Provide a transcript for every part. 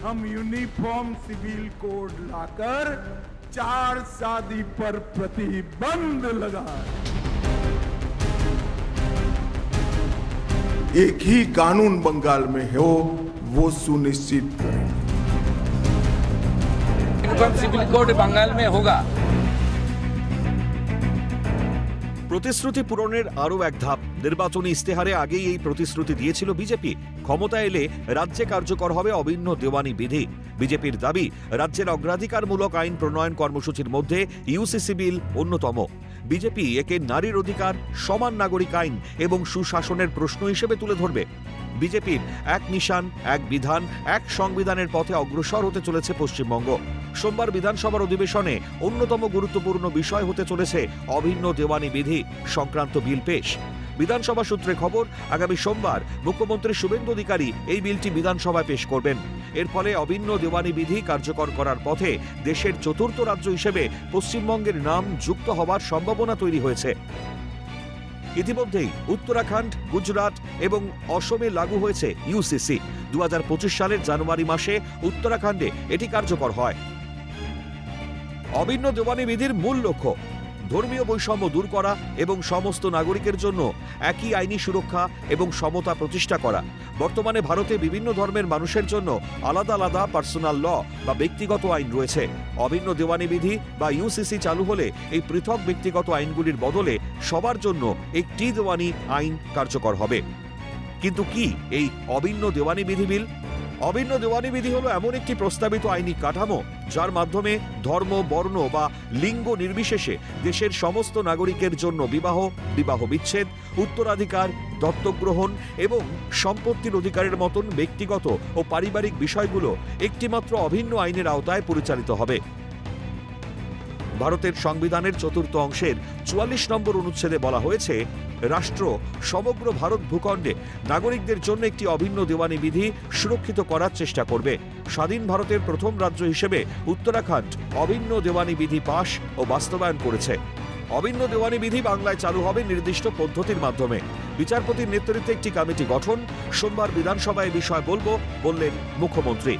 हम uniform civil code लाकर 4 शादी पर प्रतिबंध लगाए। एक ही कानून बंगाल में हो वो सुनिश्चित करें। यूनिफॉर्म सिविल कोड बंगाल में होगा। প্রতিশ্রুতি পূরণের আরও এক ধাপ। নির্বাচনী ইস্তেহারে আগেই এই প্রতিশ্রুতি দিয়েছিল বিজেপি। ক্ষমতা এলে রাজ্যে কার্যকর হবে অভিন্ন দেওয়ানি বিধি। বিজেপির দাবি, রাজ্যের অগ্রাধিকারমূলক আইন প্রণয়ন কর্মসূচির মধ্যে ইউসিসি বিল অন্যতম। বিজেপি একে নারীর অধিকার, সমান নাগরিক আইন এবং সুশাসনের প্রশ্ন হিসেবে তুলে ধরবে। বিজেপির এক নিশান, এক বিধান, এক সংবিধানের পথে অগ্রসর হতে চলেছে পশ্চিমবঙ্গ। সোমবার বিধানসভার অধিবেশনে অন্যতম গুরুত্বপূর্ণ বিষয় হতে চলেছে অভিন্ন দেওয়ানি বিধি সংক্রান্ত বিল পেশ। বিধানসভা সূত্রে খবর, আগামী সোমবার মুখ্যমন্ত্রী শুভেন্দু অধিকারী এই বিলটি বিধানসভায় পেশ করবেন। এর ফলে অভিন্ন দেওয়ানি বিধি কার্যকর করার পথে দেশের চতুর্থ রাজ্য হিসেবে পশ্চিমবঙ্গের নাম যুক্ত হওয়ার সম্ভাবনা তৈরি হয়েছে। ইতিমধ্যেই উত্তরাখণ্ড, গুজরাট এবং অসমে লাগু হয়েছে ইউসিসি। 2025 সালের জানুয়ারি মাসে উত্তরাখণ্ডে এটি কার্যকর হয়। অভিন্ন দেওয়ানি বিধির মূল লক্ষ্য ধর্মীয় বৈষম্য দূর করা এবং সমস্ত নাগরিকের জন্য একই আইনি সুরক্ষা এবং সমতা প্রতিষ্ঠা করা। বর্তমানে ভারতে বিভিন্ন ধর্মের মানুষের জন্য আলাদা আলাদা পার্সোনাল ল বা ব্যক্তিগত আইন রয়েছে। অভিন্ন দেওয়ানি বিধি বা ইউসিসি চালু হলে এই পৃথক ব্যক্তিগত আইনগুলির বদলে সবার জন্য একটি দেওয়ানি আইন কার্যকর হবে। কিন্তু কি এই অভিন্ন দেওয়ানি বিধি বিল? অভিন্ন দেওয়ানি বিধি হলো এমন একটি প্রস্তাবিত আইনি কাঠামো যার মাধ্যমে ধর্ম, বর্ণ বা লিঙ্গ নির্বিশেষে দেশের সমস্ত নাগরিকের জন্য বিবাহ, বিবাহ বিচ্ছেদ, উত্তরাধিকার, দত্তক গ্রহণ এবং সম্পত্তির অধিকারের মতন ব্যক্তিগত ও পারিবারিক বিষয়গুলো একটিমাত্র অভিন্ন আইনের আওতায় পরিচালিত হবে। ভারতের সংবিধানের চতুর্থ অংশের 44 নম্বর অনুচ্ছেদে বলা হয়েছে, রাষ্ট্র সমগ্র ভারত ভূখণ্ডে নাগরিকদের জন্য একটি অভিন্ন দেওয়ানি বিধি সুরক্ষিত করার চেষ্টা করবে। স্বাধীন ভারতের প্রথম রাজ্য হিসেবে উত্তরাখণ্ড অভিন্ন দেওয়ানি বিধি পাশ ও বাস্তবায়ন করেছে। অভিন্ন দেওয়ানি বিধি বাংলায় চালু হবে নির্দিষ্ট পদ্ধতির মাধ্যমে। বিচারপতির নেতৃত্বে একটি কমিটি গঠন। সোমবার বিধানসভায় বিষয় বলবো বললেন মুখ্যমন্ত্রী।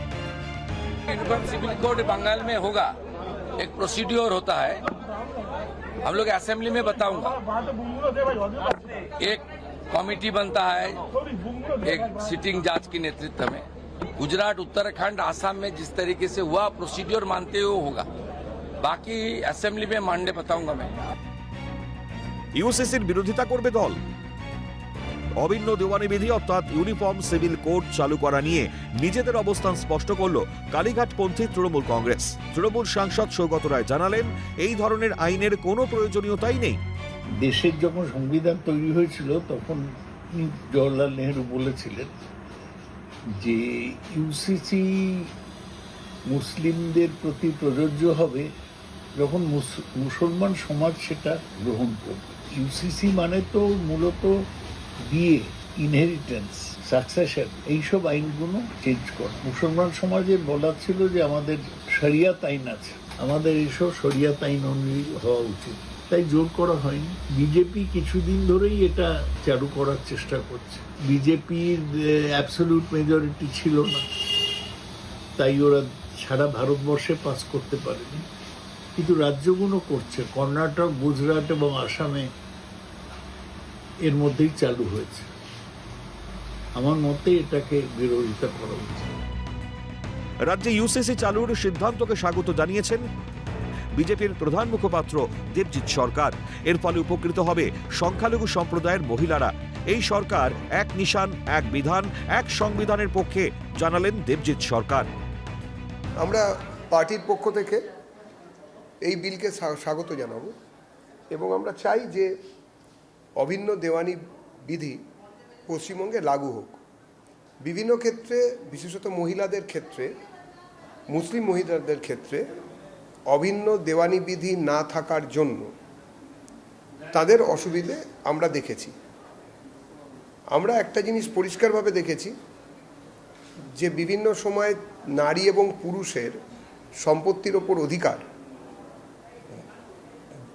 यूनिफॉर्म सिविल कोड बंगाल में होगा। एक प्रोसीड्योर होता है, हम लोग असेंबली में बताऊंगा। एक कमेटी बनता है एक सिटिंग जज की नेतृत्व में। गुजरात, उत्तराखंड, आसाम में जिस तरीके से हुआ प्रोसीड्योर मानते हुए होगा। बाकी असेंबली में मानने बताऊंगा मैं। ইউসিসির বিরোধিতা করবে দল। অভিন্ন দেওয়ানি বিধি অর্থাৎ ইউনিফর্ম সিভিল কোড চালু করা নিয়ে নিজেদের অবস্থান স্পষ্ট করল কালীঘাটপন্থী তৃণমূল কংগ্রেস। তৃণমূল সাংসদ সৌগত রায় জানালেন, এই ধরনের আইনের কোনো প্রয়োজনীয়তাই নেই। দেশের যখন সংবিধান তৈরি হয়েছিল তখন জওহরলাল নেহেরু বলেছিলেন যে ইউসিসি মুসলিমদের প্রতি প্রযোজ্য হবে যখন মুসলমান সমাজ সেটা গ্রহণ করবে। ইউসিসি মানে তো মূলত বিয়ে, ইনহেরিটেন্স, সাকসেশন, এইসব আইনগুলো চেঞ্জ করা। মুসলমান সমাজের বলার ছিল যে আমাদের শরিয়াত আইন আছে, আমাদের এইসব শরিয়াত আইন অনুযায়ী হওয়া উচিত, তাই জোর করা হয়নি। বিজেপি কিছুদিন ধরেই এটা চালু করার চেষ্টা করছে। বিজেপির অ্যাবসলিউট মেজরিটি ছিল না, তাই ওরা সারা ভারতবর্ষে পাস করতে পারেনি, কিন্তু রাজ্যগুলো করছে। কর্ণাটক, গুজরাট এবং আসামে এর মধ্যেই চালু হয়েছে। আমার মতে এটাকে বিরোধিতা করা উচিত। রাজ্যে ইউসিসি চালুর সিদ্ধান্তকে স্বাগত জানিয়েছেন বিজেপির প্রধান মুখপাত্র দেবজিৎ সরকার। এর ফলে উপকৃত হবে সংখ্যালঘু সম্প্রদায়ের মহিলারা। এই সরকার এক নিশান, এক বিধান, এক সংবিধানের পক্ষে, জানালেন দেবজিৎ সরকার। আমরা পার্টির পক্ষ থেকে এই বিলকে স্বাগত জানাবো এবং আমরা চাই যে অভিন্ন দেওয়ানি বিধি পশ্চিমবঙ্গে লাগু হোক। বিভিন্ন ক্ষেত্রে, বিশেষত মহিলাদের ক্ষেত্রে, মুসলিম মহিলাদের ক্ষেত্রে অভিন্ন দেওয়ানি বিধি না থাকার জন্য তাদের অসুবিধে আমরা দেখেছি। আমরা একটা জিনিস পরিষ্কারভাবে দেখেছি যে বিভিন্ন সময় নারী এবং পুরুষের সম্পত্তির ওপর অধিকার,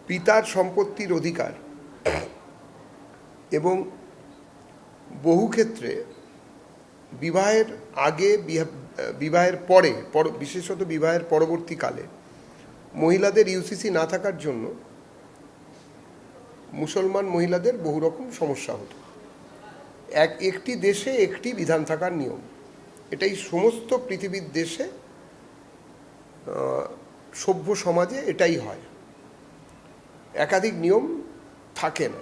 পিতার সম্পত্তির অধিকার এবং বহু ক্ষেত্রে বিবাহের আগে বিবাহের বিশেষত বিবাহের পরবর্তীকালে মহিলাদের ইউসিসি না থাকার জন্য মুসলমান মহিলাদের বহু রকম সমস্যা হতো। একটি দেশে একটি বিধান থাকার নিয়ম, এটাই সমস্ত পৃথিবীর দেশে সভ্য সমাজে এটাই হয়, একাধিক নিয়ম থাকে না।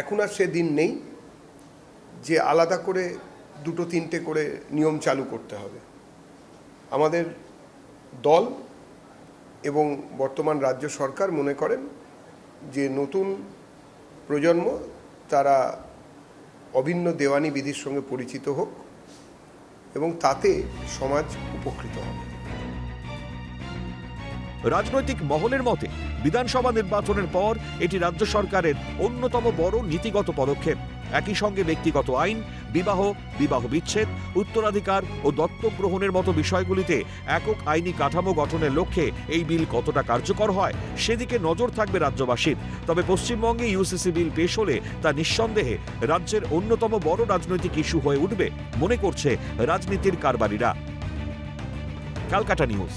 এখন আর সে দিন নেই যে আলাদা করে দুটো তিনটে করে নিয়ম চালু করতে হবে। আমাদের দল এবং বর্তমান রাজ্য সরকার মনে করেন যে নতুন প্রজন্ম তারা অভিন্ন দেওয়ানি বিধির সঙ্গে পরিচিত হোক এবং তাতে সমাজ উপকৃত হবে। রাজনৈতিক মহলের মতে বিধানসভা নির্বাচনের পর এটি রাজ্য সরকারের অন্যতম বড় নীতিগত পদক্ষেপ। একই সঙ্গে ব্যক্তিগত আইন, বিবাহ, বিবাহ বিচ্ছেদ, উত্তরাধিকার ও দত্তক গ্রহণের মতো বিষয়গুলিতে একক আইনি কাঠামো গঠনের লক্ষ্যে এই বিল কতটা কার্যকর হয় সেদিকে নজর থাকবে রাজ্যবাসীর। তবে পশ্চিমবঙ্গে ইউসিসি বিল পেশ হলে তা নিঃসন্দেহে রাজ্যের অন্যতম বড় রাজনৈতিক ইস্যু হয়ে উঠবে, মনে করছে রাজনীতির কারবারিরা। ক্যালকাটা নিউজ।